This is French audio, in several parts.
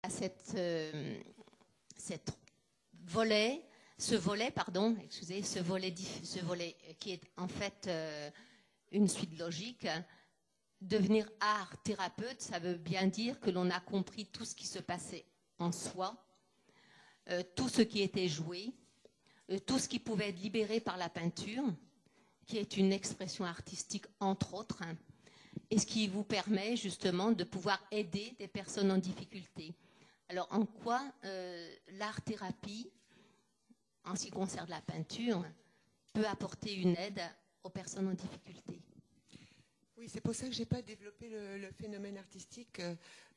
à ce volet qui est en fait une suite logique. Devenir art thérapeute, ça veut bien dire que l'on a compris tout ce qui se passait en soi, tout ce qui était joué, tout ce qui pouvait être libéré par la peinture, qui est une expression artistique entre autres, hein, et ce qui vous permet justement de pouvoir aider des personnes en difficulté. Alors en quoi l'art-thérapie, en ce qui concerne la peinture, peut apporter une aide aux personnes en difficulté? Oui, c'est pour ça que je n'ai pas développé le phénomène artistique.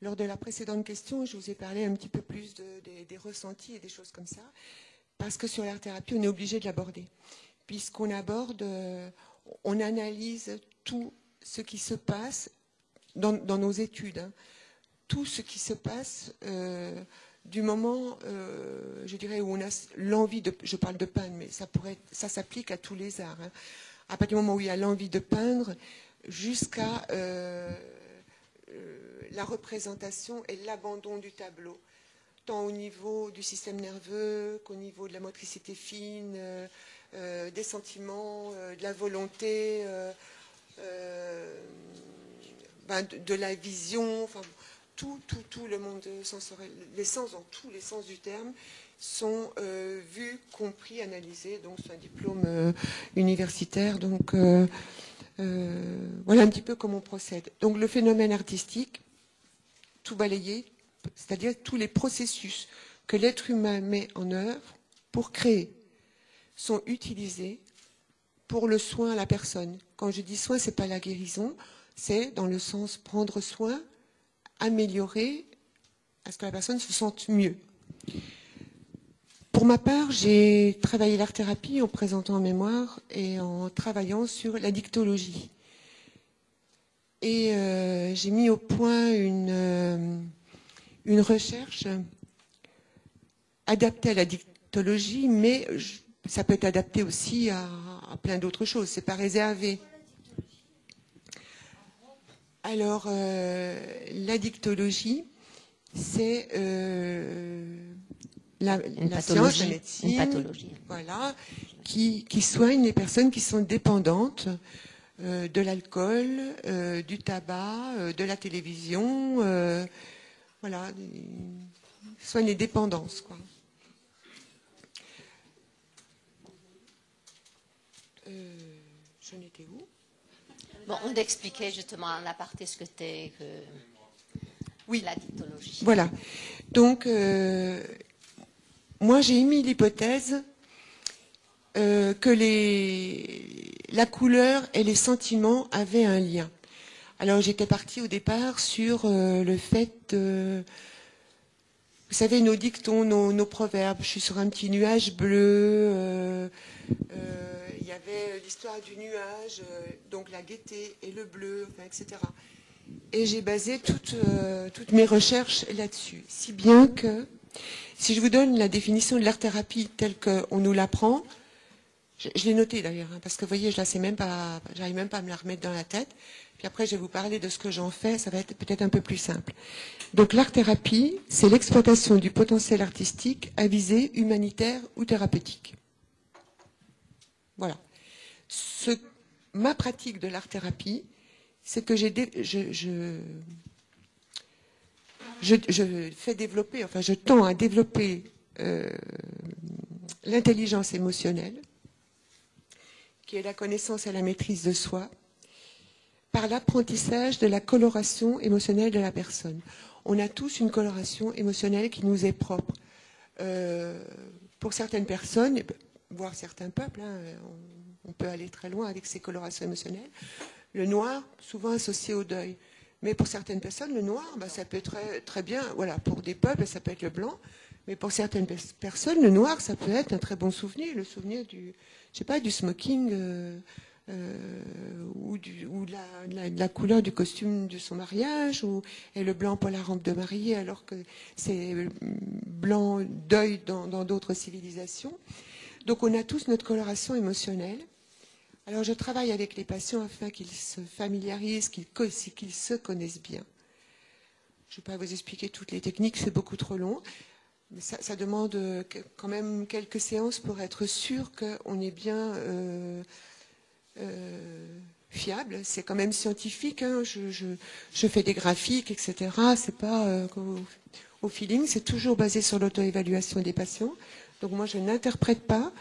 Lors de la précédente question, je vous ai parlé un petit peu plus des ressentis et des choses comme ça, parce que sur l'art-thérapie, on est obligé de l'aborder, puisqu'on aborde, on analyse tout ce qui se passe dans nos études, hein, tout ce qui se passe du moment, je dirais, où on a l'envie de, je parle de peindre, mais ça s'applique à tous les arts, hein, à partir du moment où il y a l'envie de peindre, jusqu'à la représentation et l'abandon du tableau, tant au niveau du système nerveux qu'au niveau de la motricité fine, des sentiments, de la volonté, de la vision, enfin, tout le monde sensoriel, les sens dans tous les sens du terme sont vus, compris, analysés. Donc c'est un diplôme universitaire. Donc voilà un petit peu comment on procède. Donc le phénomène artistique, tout balayé, c'est-à-dire tous les processus que l'être humain met en œuvre pour créer, sont utilisés pour le soin à la personne. Quand je dis soin, c'est pas la guérison, c'est dans le sens prendre soin, améliorer, à ce que la personne se sente mieux. Pour ma part, j'ai travaillé l'art-thérapie en présentant en mémoire et en travaillant sur la dictologie. Et j'ai mis au point une recherche adaptée à la dictologie, mais ça peut être adapté aussi à plein d'autres choses. C'est pas réservé. Alors, la dictologie, c'est la science, la médecine, voilà, qui soigne les personnes qui sont dépendantes de l'alcool, du tabac, de la télévision, voilà, soigne les dépendances, quoi. J'en étais où? Bon, on expliquait justement en aparté ce que c'était oui, la dictologie. Voilà. Donc, moi, j'ai émis l'hypothèse que la couleur et les sentiments avaient un lien. Alors, j'étais partie au départ sur le fait de... Vous savez, nos dictons, nos proverbes. Je suis sur un petit nuage bleu. Il y avait l'histoire du nuage, donc la gaieté et le bleu, enfin, etc. Et j'ai basé toutes mes recherches là-dessus. Si bien que, si je vous donne la définition de l'art-thérapie telle qu'on nous l'apprend, je l'ai notée d'ailleurs, hein, parce que vous voyez, je la sais même pas, j'arrive même pas à me la remettre dans la tête. Puis après, je vais vous parler de ce que j'en fais, ça va être peut-être un peu plus simple. Donc l'art-thérapie, c'est l'exploitation du potentiel artistique à visée humanitaire ou thérapeutique. Voilà. Ma pratique de l'art-thérapie, c'est que je fais développer, enfin je tends à développer l'intelligence émotionnelle, qui est la connaissance et la maîtrise de soi, par l'apprentissage de la coloration émotionnelle de la personne. On a tous une coloration émotionnelle qui nous est propre. Pour certaines personnes, voire certains peuples, hein, on peut aller très loin avec ces colorations émotionnelles. Le noir, souvent associé au deuil. Mais pour certaines personnes, le noir, ça peut être très, très bien. Voilà, pour des peuples, ça peut être le blanc. Mais pour certaines personnes, le noir, ça peut être un très bon souvenir. Le souvenir du, je sais pas, du smoking ou de la couleur du costume de son mariage, et le blanc pour la robe de mariée, alors que c'est blanc deuil dans d'autres civilisations. Donc on a tous notre coloration émotionnelle. Alors je travaille avec les patients afin qu'ils se familiarisent, qu'ils se connaissent bien. Je ne vais pas vous expliquer toutes les techniques, c'est beaucoup trop long. Mais ça demande quand même quelques séances pour être sûr qu'on est bien fiable. C'est quand même scientifique. Hein. Je fais des graphiques, etc. C'est pas au feeling. C'est toujours basé sur l'auto-évaluation des patients. Donc moi, je n'interprète pas.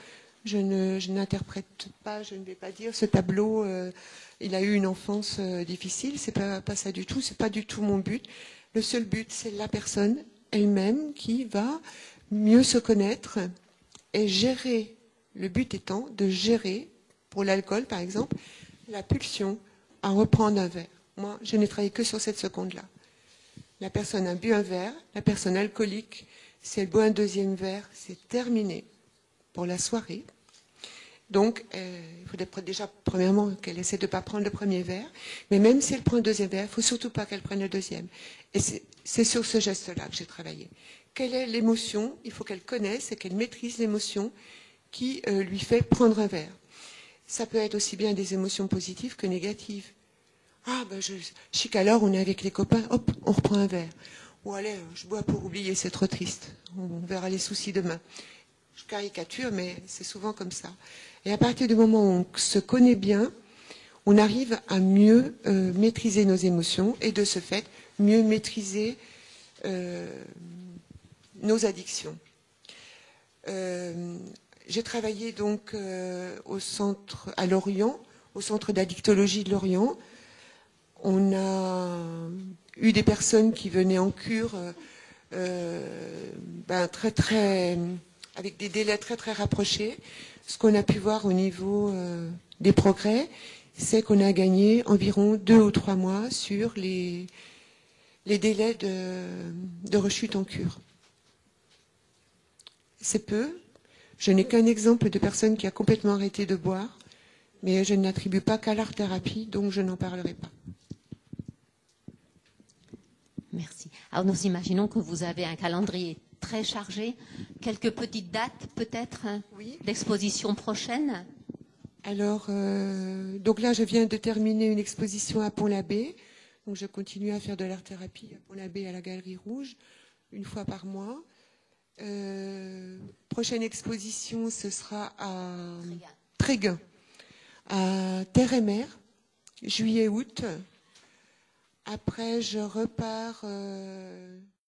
Je n'interprète pas. Je ne vais pas dire ce tableau. Il a eu une enfance difficile. C'est pas ça du tout. C'est pas du tout mon but. Le seul but, c'est la personne elle-même qui va mieux se connaître et gérer, le but étant de gérer, pour l'alcool par exemple, la pulsion à reprendre un verre. Moi, je n'ai travaillé que sur cette seconde-là. La personne a bu un verre, la personne alcoolique, si elle boit un deuxième verre, c'est terminé pour la soirée. Donc, il faudrait déjà, premièrement, qu'elle essaie de ne pas prendre le premier verre. Mais même si elle prend le deuxième verre, il ne faut surtout pas qu'elle prenne le deuxième. Et c'est sur ce geste-là que j'ai travaillé. Quelle est l'émotion? Il faut qu'elle connaisse et qu'elle maîtrise l'émotion qui lui fait prendre un verre. Ça peut être aussi bien des émotions positives que négatives. Ah, ben je chic, on est avec les copains, hop, on reprend un verre. Ou allez, je bois pour oublier, c'est trop triste. On verra les soucis demain. Je caricature, mais c'est souvent comme ça. Et à partir du moment où on se connaît bien, on arrive à mieux maîtriser nos émotions et de ce fait, mieux maîtriser nos addictions. J'ai travaillé donc au centre, à Lorient, au centre d'addictologie de Lorient. On a eu des personnes qui venaient en cure avec des délais très très rapprochés. Ce qu'on a pu voir au niveau des progrès, c'est qu'on a gagné environ 2 ou 3 mois sur les délais de rechute en cure. C'est peu. Je n'ai qu'un exemple de personne qui a complètement arrêté de boire, mais je ne l'attribue pas qu'à l'art-thérapie, donc je n'en parlerai pas. Merci. Alors nous imaginons que vous avez un calendrier très chargé. Quelques petites dates peut-être Oui. d'exposition prochaine? Alors, donc là, je viens de terminer une exposition à Pont-l'Abbé. Donc je continue à faire de l'art-thérapie à Pont-l'Abbé à la Galerie Rouge, une fois par mois. Prochaine exposition, ce sera à Tréguin, à Terre-et-Mer, juillet-août. Après, je repars